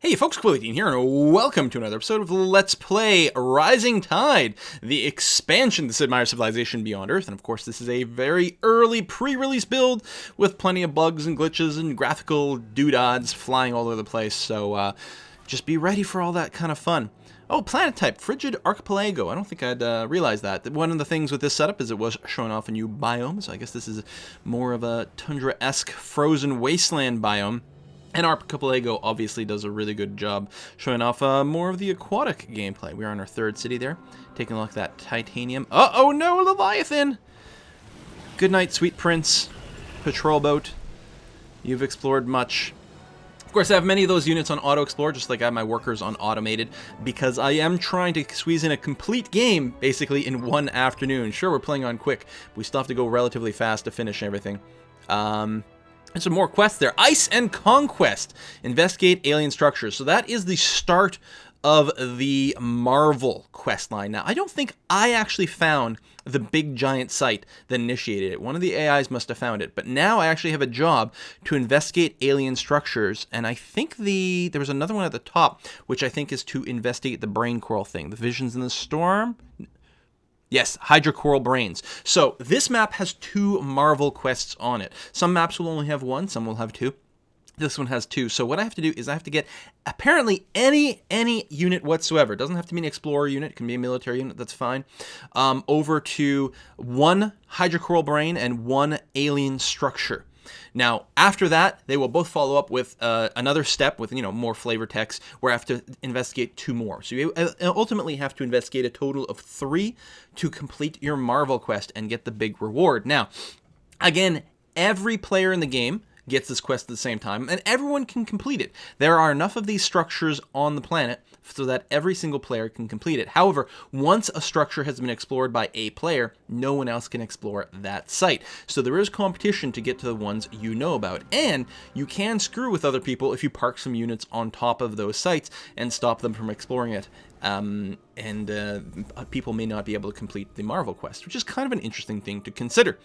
Hey folks, Quilly here, and welcome to another episode of Let's Play Rising Tide, the expansion to Sid Meier's Civilization Beyond Earth. And of course, this is a very early pre-release build with plenty of bugs and glitches and graphical doodads flying all over the place. So just be ready for all that kind of fun. Oh, planet type, Frigid Archipelago. I don't think I'd realized that. One of the things with this setup is it was showing off a new biome, so I guess this is more of a tundra-esque frozen wasteland biome. And Archipelago obviously does a really good job showing off more of the aquatic gameplay. We are in our third city there, taking a look at that titanium. Oh no, Leviathan! Good night, sweet prince. Patrol boat. You've explored much. Of course, I have many of those units on auto-explore, just like I have my workers on automated, because I am trying to squeeze in a complete game, basically, in one afternoon. Sure, we're playing on quick, but we still have to go relatively fast to finish everything. And some more quests there. Ice and Conquest. Investigate alien structures. So that is the start of the Marvel quest line. Now, I don't think I actually found the big giant site that initiated it. One of the AIs must have found it. But now I actually have a job to investigate alien structures. And I think there was another one at the top, which I think is to investigate the brain coral thing. The Visions in the Storm? Yes, Hydrocoral Brains. So this map has two Marvel quests on it. Some maps will only have one, some will have two. This one has two. So what I have to do is I have to get apparently any unit whatsoever. It doesn't have to be an explorer unit. It can be a military unit. That's fine. Over to one Hydrocoral Brain and one alien structure. Now, after that, they will both follow up with another step with, more flavor text where I have to investigate two more. So you ultimately have to investigate a total of 3 to complete your Marvel quest and get the big reward. Now, again, every player in the game gets this quest at the same time, and everyone can complete it. There are enough of these structures on the planet so that every single player can complete it. However, once a structure has been explored by a player, no one else can explore that site. So there is competition to get to the ones you know about, and you can screw with other people if you park some units on top of those sites and stop them from exploring it. People may not be able to complete the Marvel quest, which is kind of an interesting thing to consider.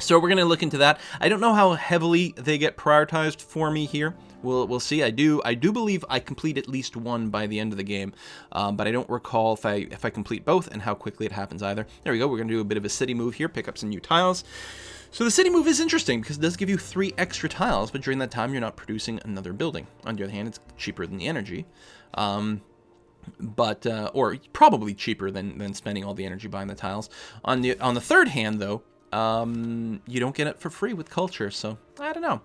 So we're going to look into that. I don't know how heavily they get prioritized for me here. We'll see. I do believe I complete at least one by the end of the game, but I don't recall if I complete both and how quickly it happens either. There we go. We're going to do a bit of a city move here, pick up some new tiles. So the city move is interesting because it does give you 3 extra tiles, but during that time you're not producing another building. On the other hand, it's cheaper than the energy. Or probably cheaper than spending all the energy buying the tiles. On the third hand, though, you don't get it for free with culture, so I don't know.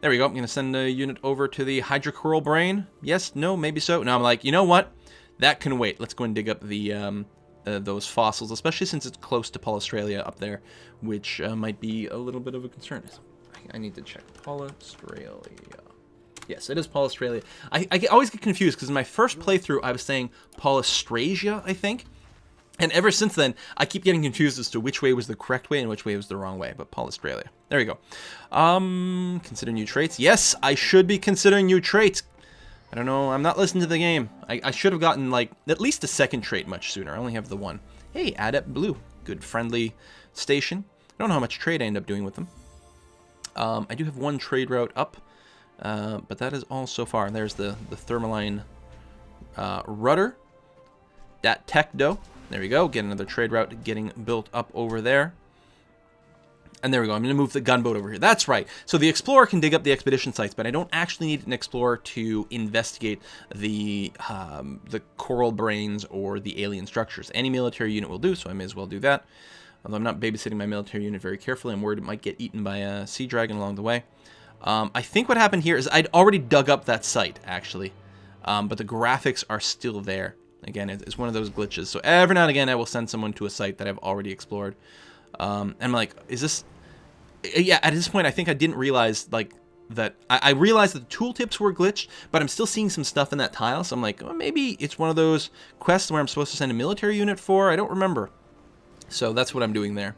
There we go. I'm going to send a unit over to the Hydrocoral Brain. Yes, no, maybe so. Now I'm like, you know what? That can wait. Let's go and dig up the those fossils, especially since it's close to Australia up there, which might be a little bit of a concern. I need to check. Australia. Yes, it is Australia. I always get confused because in my first playthrough I was saying Austrasia, I think. And ever since then, I keep getting confused as to which way was the correct way and which way was the wrong way. But Australia. There we go. Consider new traits. Yes, I should be considering new traits. I don't know. I'm not listening to the game. I should have gotten, like, at least a second trait much sooner. I only have the one. Hey, Adept Blue. Good friendly station. I don't know how much trade I end up doing with them. I do have one trade route up. But that is all so far. There's the Thermaline rudder. Dat Tech Dough. There we go. Get another trade route getting built up over there. And there we go. I'm going to move the gunboat over here. That's right. So the Explorer can dig up the expedition sites, but I don't actually need an Explorer to investigate the coral brains or the alien structures. Any military unit will do, so I may as well do that. Although I'm not babysitting my military unit very carefully. I'm worried it might get eaten by a sea dragon along the way. I think what happened here is I'd already dug up that site, actually. But the graphics are still there. Again, it's one of those glitches. So every now and again, I will send someone to a site that I've already explored. And I'm like, is this... Yeah, at this point, I think I didn't realize, like, that... I realized that the tooltips were glitched, but I'm still seeing some stuff in that tile. So I'm like, well, maybe it's one of those quests where I'm supposed to send a military unit for. I don't remember. So that's what I'm doing there.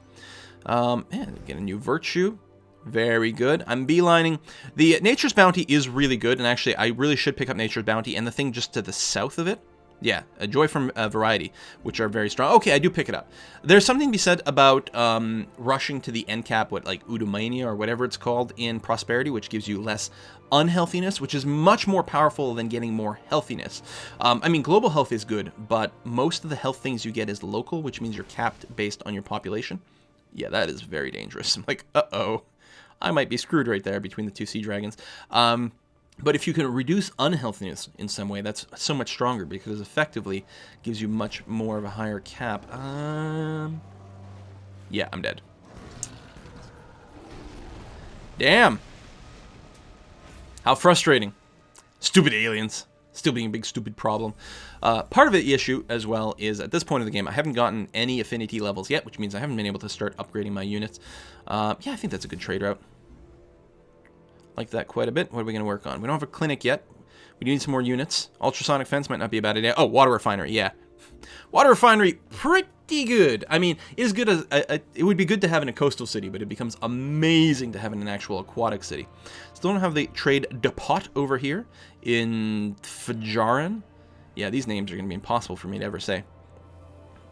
And get a new virtue. Very good. I'm beelining. The Nature's Bounty is really good, and actually, I really should pick up Nature's Bounty and the thing just to the south of it. Yeah, a joy from variety, which are very strong. Okay, I do pick it up. There's something to be said about rushing to the end cap, like eudaimonia or whatever it's called in Prosperity, which gives you less unhealthiness, which is much more powerful than getting more healthiness. I mean, global health is good, but most of the health things you get is local, which means you're capped based on your population. Yeah, that is very dangerous. I'm like, uh-oh, I might be screwed right there between the two sea dragons. But if you can reduce unhealthiness in some way, that's so much stronger because effectively gives you much more of a higher cap. Yeah, I'm dead. Damn. How frustrating. Stupid aliens. Still being a big stupid problem. Part of the issue as well is at this point of the game, I haven't gotten any affinity levels yet, which means I haven't been able to start upgrading my units. Yeah, I think that's a good trade route. Like that quite a bit. What are we going to work on? We don't have a clinic yet. We need some more units. Ultrasonic fence might not be a bad idea. Oh, water refinery, yeah. Water refinery, pretty good. I mean, it is good as it would be good to have in a coastal city, but it becomes amazing to have in an actual aquatic city. Still don't have the trade depot over here in Fajaran. Yeah, these names are going to be impossible for me to ever say.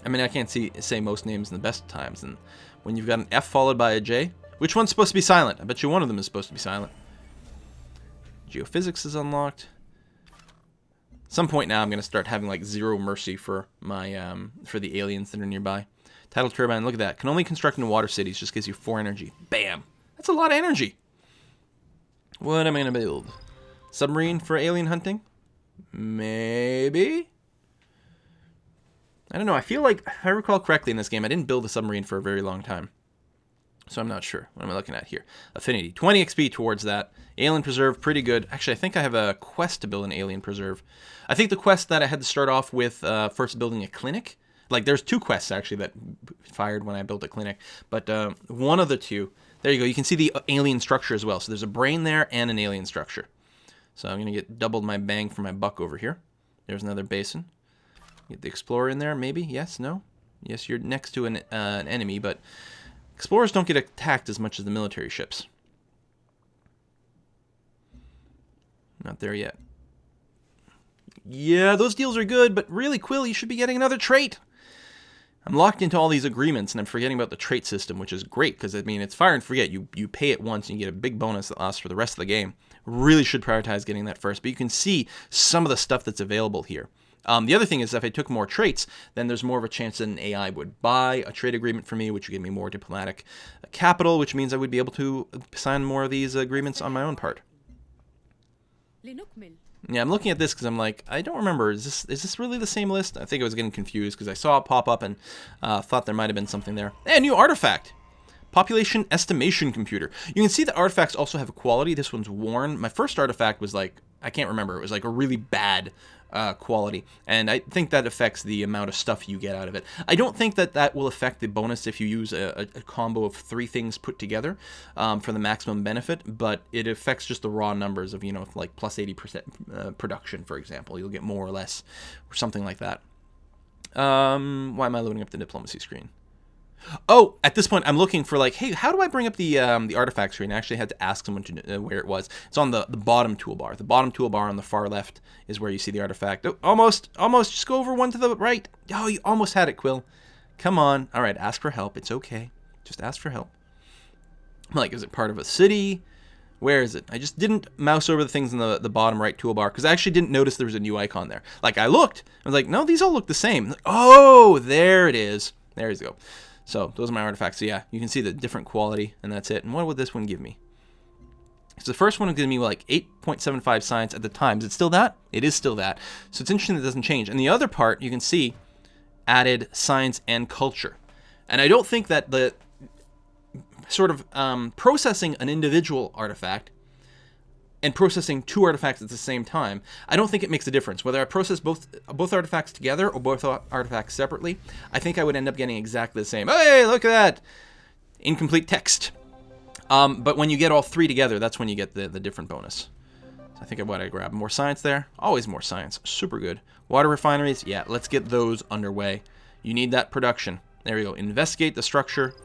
I mean, I can't say most names in the best of times, and when you've got an F followed by a J, which one's supposed to be silent? I bet you one of them is supposed to be silent. Geophysics is unlocked. At some point now, I'm going to start having like zero mercy for my for the aliens that are nearby. Tidal turbine, look at that. Can only construct in water cities. Just gives you 4 energy. Bam. That's a lot of energy. What am I going to build? Submarine for alien hunting? Maybe? I don't know. I feel like, if I recall correctly in this game, I didn't build a submarine for a very long time. So I'm not sure. What am I looking at here? Affinity. 20 XP towards that. Alien Preserve, pretty good. Actually, I think I have a quest to build an Alien Preserve. I think the quest that I had to start off with first building a clinic. Like, there's 2 quests, actually, that fired when I built a clinic. But one of the 2. There you go. You can see the alien structure as well. So there's a brain there and an alien structure. So I'm going to get doubled my bang for my buck over here. There's another basin. Get the Explorer in there, maybe? Yes? No? Yes, you're next to an enemy, but Explorers don't get attacked as much as the military ships. Not there yet. Yeah, those deals are good, but really, Quill, you should be getting another trait. I'm locked into all these agreements, and I'm forgetting about the trait system, which is great, because, I mean, it's fire and forget. You pay it once, and you get a big bonus that lasts for the rest of the game. Really should prioritize getting that first, but you can see some of the stuff that's available here. The other thing is if I took more traits, then there's more of a chance that an AI would buy a trade agreement for me, which would give me more diplomatic capital, which means I would be able to sign more of these agreements on my own part. Yeah, I'm looking at this because I'm like, I don't remember. Is this really the same list? I think I was getting confused because I saw it pop up and thought there might have been something there. Hey, a new artifact! Population estimation computer. You can see the artifacts also have a quality. This one's worn. My first artifact was like, I can't remember. It was like a really bad quality, and I think that affects the amount of stuff you get out of it. I don't think that that will affect the bonus if you use a combo of 3 things put together for the maximum benefit, but it affects just the raw numbers of, you know, like plus 80% production, for example. You'll get more or less, or something like that. Why am I loading up the diplomacy screen? Oh, at this point, I'm looking for like, hey, how do I bring up the artifact screen? I actually had to ask someone to where it was. It's on the bottom toolbar. The bottom toolbar on the far left is where you see the artifact. Oh, almost. Just go over one to the right. Oh, you almost had it, Quill. Come on. All right, ask for help. It's okay. Just ask for help. I'm like, is it part of a city? Where is it? I just didn't mouse over the things in the bottom right toolbar because I actually didn't notice there was a new icon there. Like, I looked. I was like, no, these all look the same. Like, oh, there it is. There you go. So those are my artifacts. So yeah, you can see the different quality, and that's it. And what would this one give me? So the first one would give me like 8.75 science at the time. Is it still that? It is still that. So it's interesting that it doesn't change. And the other part, you can see, added science and culture. And I don't think that the sort of processing an individual artifact and processing 2 artifacts at the same time, I don't think it makes a difference. Whether I process both artifacts together or both artifacts separately, I think I would end up getting exactly the same. Hey, look at that! Incomplete text. But when you get all 3 together, that's when you get the different bonus. So I think I grab more science there. Always more science. Super good. Water refineries, yeah, let's get those underway. You need that production. There we go. Investigate the structure.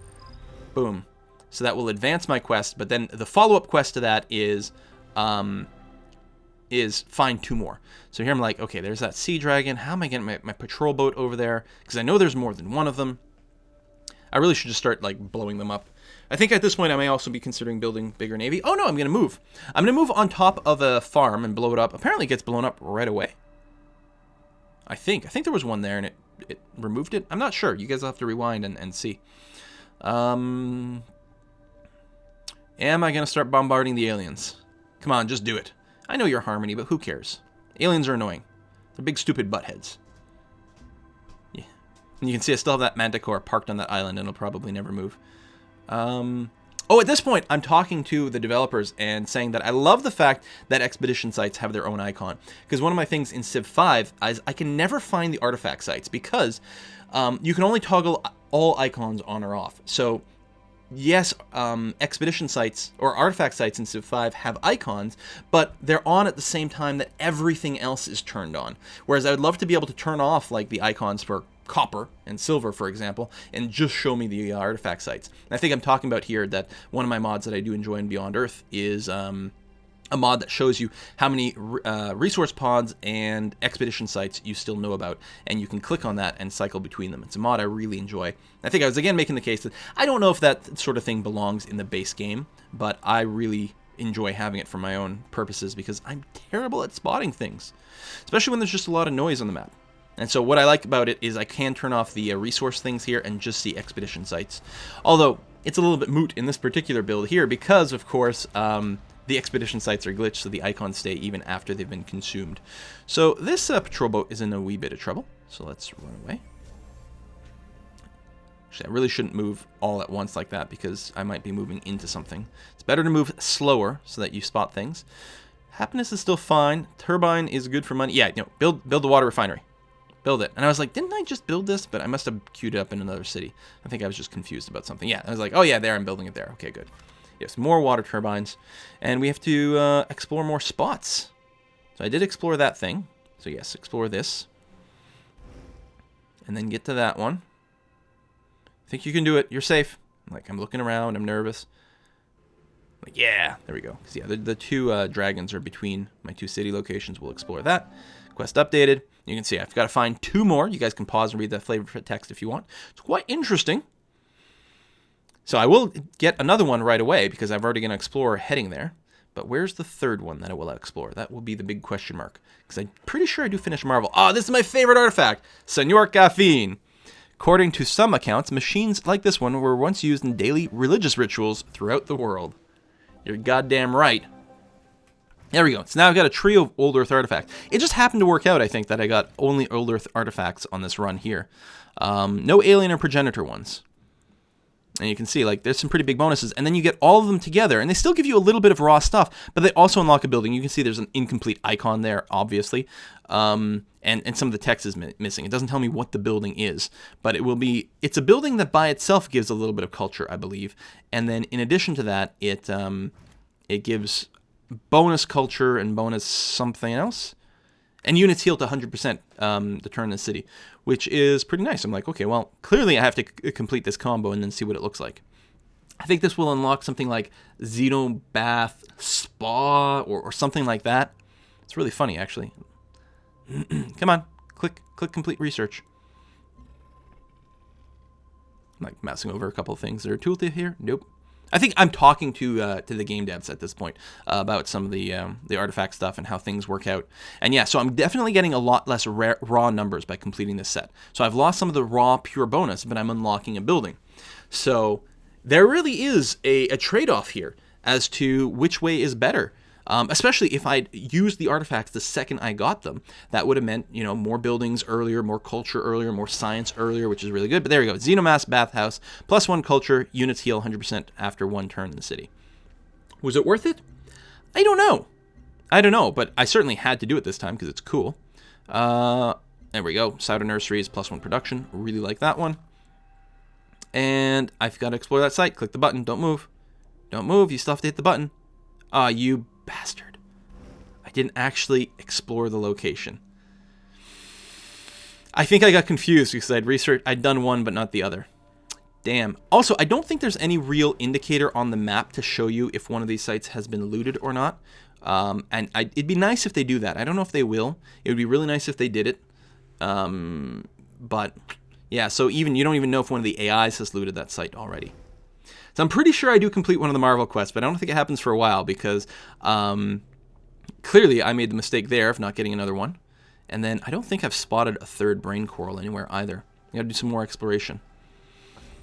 Boom. So that will advance my quest, but then the follow-up quest to that is is find 2 more. So here I'm like, okay, there's that sea dragon. How am I getting my patrol boat over there? Because I know there's more than one of them. I really should just start like blowing them up. I think at this point I may also be considering building bigger navy. Oh no, I'm going to move. I'm going to move on top of a farm and blow it up. Apparently it gets blown up right away. I think there was one there and it removed it. I'm not sure. You guys will have to rewind and see. Am I going to start bombarding the aliens? Come on, just do it. I know you're Harmony, but who cares? Aliens are annoying. They're big, stupid buttheads. Yeah. And you can see I still have that Manticore parked on that island, and it'll probably never move. Oh, at this point, I'm talking to the developers and saying that I love the fact that expedition sites have their own icon. Because one of my things in Civ 5 is I can never find the artifact sites because you can only toggle all icons on or off. So yes, expedition sites or artifact sites in Civ 5 have icons, but they're on at the same time that everything else is turned on. Whereas I would love to be able to turn off like the icons for copper and silver, for example, and just show me the artifact sites. And I think I'm talking about here that one of my mods that I do enjoy in Beyond Earth is a mod that shows you how many resource pods and expedition sites you still know about, and you can click on that and cycle between them. It's a mod I really enjoy. I think I was again making the case that I don't know if that sort of thing belongs in the base game, but I really enjoy having it for my own purposes because I'm terrible at spotting things, especially when there's just a lot of noise on the map. And so what I like about it is I can turn off the resource things here and just see expedition sites. Although it's a little bit moot in this particular build here because, of course, the expedition sites are glitched, so the icons stay even after they've been consumed. So this patrol boat is in a wee bit of trouble, so let's run away. Actually, I really shouldn't move all at once like that because I might be moving into something. It's better to move slower so that you spot things. Happiness is still fine. Turbine is good for money. Yeah, build the water refinery. Build it. And I was like, didn't I just build this? But I must have queued it up in another city. I think I was just confused about something. Yeah, I was like, oh yeah, there, I'm building it there. Okay, good. Yes, more water turbines. And we have to explore more spots. So I did explore that thing. So yes, explore this. And then get to that one. I think you can do it. You're safe. I'm looking around. I'm nervous. Like, yeah, there we go. Because yeah, the 2 dragons are between my 2 city locations. We'll explore that. Quest updated. You can see I've got to find 2 more. You guys can pause and read that flavor text if you want. It's quite interesting. So I will get another one right away because I've already going to explore heading there. But where's the 3rd one that I will explore? That will be the big question mark. Because I'm pretty sure I do finish Marvel. Oh, this is my favorite artifact. Senor Caffeine. According to some accounts, machines like this one were once used in daily religious rituals throughout the world. You're goddamn right. There we go. So now I've got a trio of Old Earth artifacts. It just happened to work out, I think, that I got only Old Earth artifacts on this run here. No alien or progenitor ones. And you can see, there's some pretty big bonuses. And then you get all of them together, and they still give you a little bit of raw stuff, but they also unlock a building. You can see there's an incomplete icon there, obviously. And some of the text is missing. It doesn't tell me what the building is, but it's a building that by itself gives a little bit of culture, I believe. And then in addition to that, it gives bonus culture and bonus something else, and units heal to 100% the turn in the city, which is pretty nice. I'm like, okay, well, clearly I have to complete this combo and then see what it looks like. I think this will unlock something like Xenobath Spa or something like that. It's really funny, actually. Come on, click complete research. I'm mousing over a couple of things. Is there a tooltip here? Nope. I think I'm talking to the game devs at this point about some of the artifact stuff and how things work out. And yeah, so I'm definitely getting a lot less raw numbers by completing this set. So I've lost some of the raw pure bonus, but I'm unlocking a building. So there really is a trade-off here as to which way is better. Especially if I'd used the artifacts the second I got them. That would have meant, more buildings earlier, more culture earlier, more science earlier, which is really good. But there we go. Xenomass Bathhouse, +1 culture, units heal 100% after 1 turn in the city. Was it worth it? I don't know, but I certainly had to do it this time because it's cool. There we go. Cider Nurseries, +1 production. Really like that one. And I've got to explore that site. Click the button. Don't move. Don't move. You still have to hit the button. You bastard. I didn't actually explore the location. I think I got confused because I'd done one but not the other. Damn. Also, I don't think there's any real indicator on the map to show you if one of these sites has been looted or not. It'd be nice if they do that. I don't know if they will. It would be really nice if they did it. But yeah, so you don't even know if one of the AIs has looted that site already. So I'm pretty sure I do complete one of the Marvel quests, but I don't think it happens for a while because clearly I made the mistake there of not getting another one. And then I don't think I've spotted a third brain coral anywhere either. I gotta do some more exploration.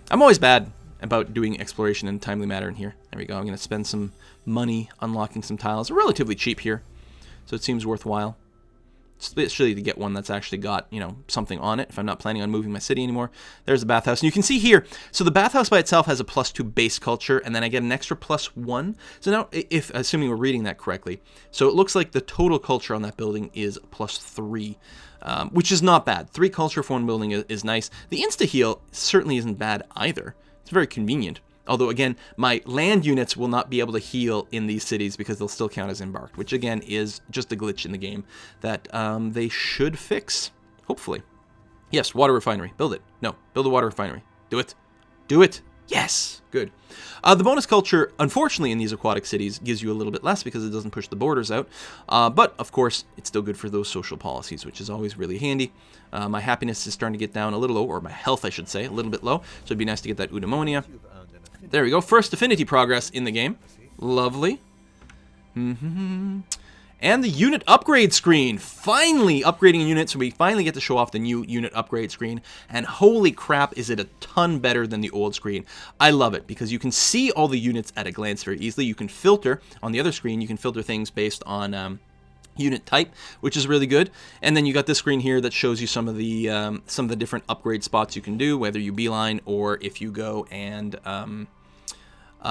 I'm always bad about doing exploration in a timely manner in here. There we go. I'm gonna spend some money unlocking some tiles. They're relatively cheap here, so it seems worthwhile. Especially to get one that's actually got, something on it if I'm not planning on moving my city anymore. There's the bathhouse. And you can see here, so the bathhouse by itself has a +2 base culture, and then I get an extra +1. So now, assuming we're reading that correctly, so it looks like the total culture on that building is +3, which is not bad. 3 culture for one building is nice. The insta-heal certainly isn't bad either. It's very convenient. Although, again, my land units will not be able to heal in these cities because they'll still count as embarked, which, again, is just a glitch in the game that they should fix, hopefully. Yes, water refinery. Build it. No, build a water refinery. Do it. Do it. Yes. Good. The bonus culture, unfortunately, in these aquatic cities gives you a little bit less because it doesn't push the borders out. But, of course, it's still good for those social policies, which is always really handy. My happiness is starting to get down a little low, or my health, I should say, a little bit low. So it'd be nice to get that eudaimonia. There we go. First affinity progress in the game. Lovely. And the unit upgrade screen. Finally upgrading a unit, so we finally get to show off the new unit upgrade screen. And holy crap, is it a ton better than the old screen. I love it because you can see all the units at a glance very easily. You can filter. On the other screen, you can filter things based on unit type, which is really good. And then you got this screen here that shows you some of the different upgrade spots you can do, whether you beeline or if you go and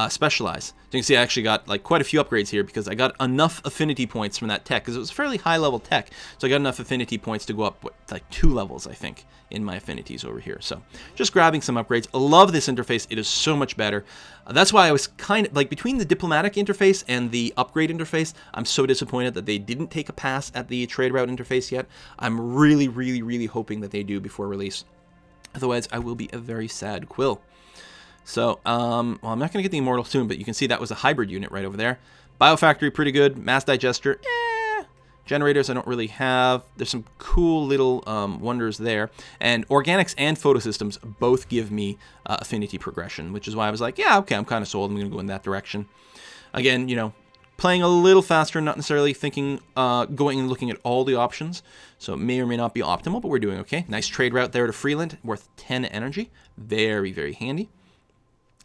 specialize. So you can see I actually got quite a few upgrades here because I got enough affinity points from that tech because it was fairly high level tech. So I got enough affinity points to go up 2 levels, I think, in my affinities over here. So just grabbing some upgrades. I love this interface. It is so much better. That's why I was kind of between the diplomatic interface and the upgrade interface, I'm so disappointed that they didn't take a pass at the trade route interface yet. I'm really, really, really hoping that they do before release. Otherwise, I will be a very sad quill. So, well, I'm not going to get the Immortal soon, but you can see that was a hybrid unit right over there. Biofactory, pretty good. Mass Digester, Generators, I don't really have. There's some cool little wonders there. And Organics and Photosystems both give me affinity progression, which is why I was like, yeah, okay, I'm kind of sold. I'm going to go in that direction. Again, playing a little faster, not necessarily thinking, going and looking at all the options. So it may or may not be optimal, but we're doing okay. Nice trade route there to Freeland, worth 10 energy. Very, very handy.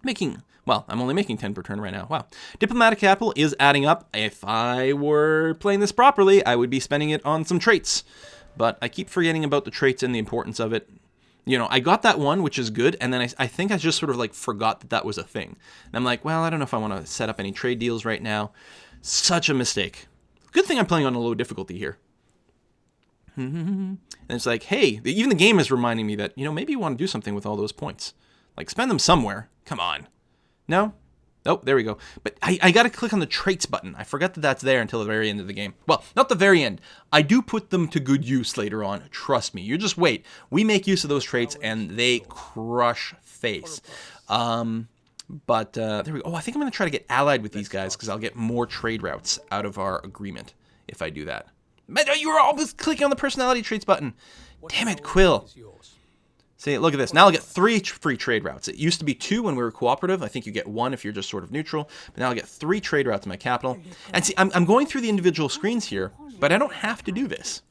I'm only making 10 per turn right now. Wow. Diplomatic capital is adding up. If I were playing this properly, I would be spending it on some traits. But I keep forgetting about the traits and the importance of it. I got that one, which is good, and then I think I just sort of forgot that was a thing. And I'm like, well, I don't know if I want to set up any trade deals right now. Such a mistake. Good thing I'm playing on a low difficulty here. And it's like, hey, even the game is reminding me that, maybe you want to do something with all those points. Spend them somewhere. Come on. No? Oh, there we go. But I got to click on the traits button. I forgot that that's there until the very end of the game. Well, not the very end. I do put them to good use later on. Trust me. You just wait. We make use of those traits, and they crush face. But there we go. Oh, I think I'm going to try to get allied with these guys because I'll get more trade routes out of our agreement if I do that. But you were always clicking on the personality traits button. Damn it, Quill. See, look at this. Now I'll get 3 free trade routes. It used to be 2 when we were cooperative. I think you get 1 if you're just sort of neutral. But now I'll get 3 trade routes in my capital. And see, I'm going through the individual screens here, but I don't have to do this.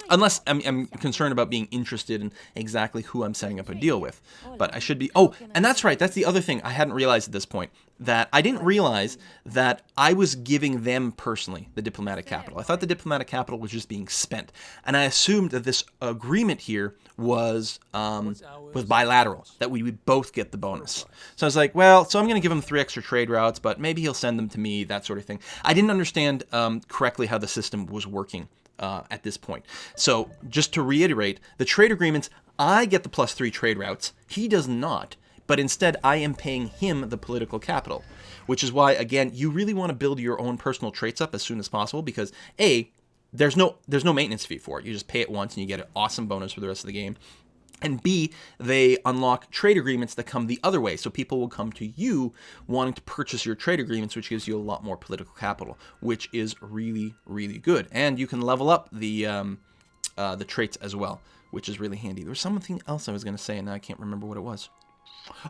Unless I'm concerned about being interested in exactly who I'm setting up a deal with. But I should be... Oh, and that's right. That's the other thing I hadn't realized at this point. That I didn't realize that I was giving them personally the diplomatic capital. I thought the diplomatic capital was just being spent. And I assumed that this agreement here was bilateral. That we would both get the bonus. So I was like, well, so I'm going to give him 3 extra trade routes, but maybe he'll send them to me, that sort of thing. I didn't understand correctly how the system was working. At this point. So just to reiterate, the trade agreements, I get the +3 trade routes. He does not, but instead I am paying him the political capital, which is why, again, you really want to build your own personal traits up as soon as possible because A, there's no maintenance fee for it. You just pay it once and you get an awesome bonus for the rest of the game. And B, they unlock trade agreements that come the other way. So people will come to you wanting to purchase your trade agreements, which gives you a lot more political capital, which is really, really good. And you can level up the traits as well, which is really handy. There was something else I was going to say, and now I can't remember what it was.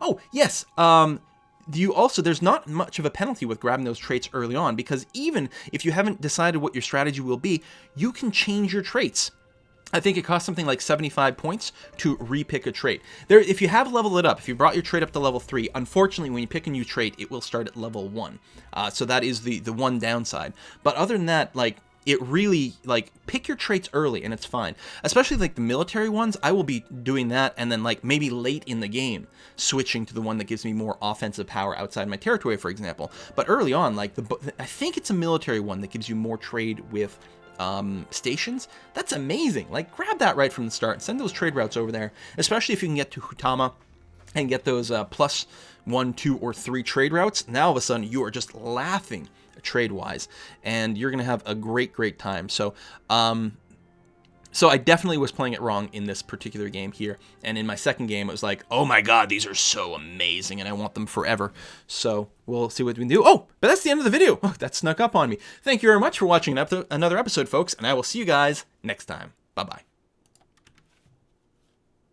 Oh, yes. There's not much of a penalty with grabbing those traits early on, because even if you haven't decided what your strategy will be, you can change your traits. I think it costs something like 75 points to repick a trait. If you have leveled it up, if you brought your trait up to level 3, unfortunately, when you pick a new trait, it will start at level 1. So that is the one downside. But other than that, like, it really, like, pick your traits early and it's fine. Especially, like, the military ones, I will be doing that, and then, like, maybe late in the game, switching to the one that gives me more offensive power outside my territory, for example. But early on, like, I think it's a military one that gives you more trade with stations. That's amazing. Like, grab that right from the start. Send those trade routes over there, especially if you can get to Hutama and get those plus 1, 2, or 3 trade routes. Now all of a sudden you are just laughing trade wise, and you're gonna have a great time. So so I definitely was playing it wrong in this particular game here, and in my second game it was like, oh my god, these are so amazing and I want them forever. So we'll see what we can do. Oh, but that's the end of the video. Oh, that snuck up on me. Thank you very much for watching another episode, folks, and I will see you guys next time. Bye bye.